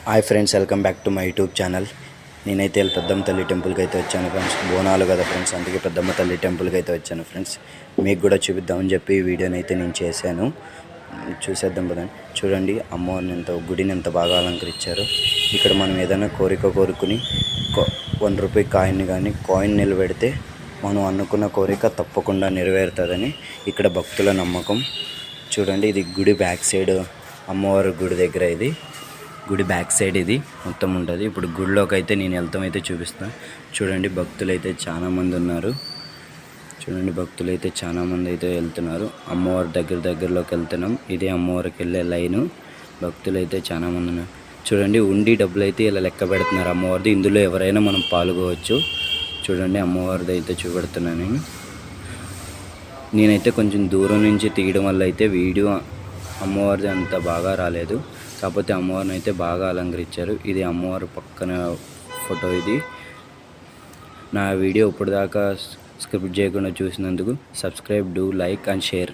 Hi friends, welcome back to my YouTube channel. నేనైతే పెద్దమ్మ తల్లి టెంపుల్కి అయితే వచ్చాను ఫ్రెండ్స్. బోనాలు కదా ఫ్రెండ్స్, అందుకే పెద్దమ్మ తల్లి టెంపుల్కి అయితే వచ్చాను ఫ్రెండ్స్. మీకు కూడా చూపిద్దామని చెప్పి ఈ వీడియోని అయితే నేను చేశాను. చూసేద్దాం కదండి. చూడండి అమ్మవారిని గుడిని ఎంత బాగా అలంకరించారు. ఇక్కడ మనం ఏదైనా కోరిక కోరుకుని ₹1 కాయిన్ కానీ కాయిన్ నిలబెడితే మనం అనుకున్న కోరిక తప్పకుండా నెరవేరుతుందని ఇక్కడ భక్తుల నమ్మకం. చూడండి, ఇది గుడి బ్యాక్ సైడ్, అమ్మవారి గుడి దగ్గర ఇది గుడి బ్యాక్ సైడ్ ఇది మొత్తం ఉంటుంది. ఇప్పుడు గుడిలోకి అయితే నేను వెళ్తాం అయితే చూపిస్తాను. చూడండి, భక్తులు అయితే చాలామంది ఉన్నారు. చూడండి, భక్తులు అయితే చాలామంది అయితే వెళ్తున్నారు. అమ్మవారి దగ్గరలోకి వెళ్తున్నాం. ఇదే అమ్మవారికి వెళ్ళే లైను. భక్తులు అయితే చాలామంది ఉన్నారు. చూడండి, ఉండి డబ్బులు అయితే ఇలా లెక్క పెడుతున్నారు అమ్మవారిది. ఇందులో ఎవరైనా మనం పాల్గొవచ్చు. చూడండి, అమ్మవారిది అయితే చూపెడుతున్నాను. నేనైతే కొంచెం దూరం నుంచి తీయడం వల్ల అయితే వీడియో అమ్మవారిది అంత బాగా రాలేదు. కాకపోతే అమ్మవారిని అయితే బాగా అలంకరించారు. ఇది అమ్మవారి పక్కన ఫోటో. ఇది నా వీడియో ఇప్పుడు దాకా స్కిప్ చేయకుండా చూసినందుకు subscribe, do like and share.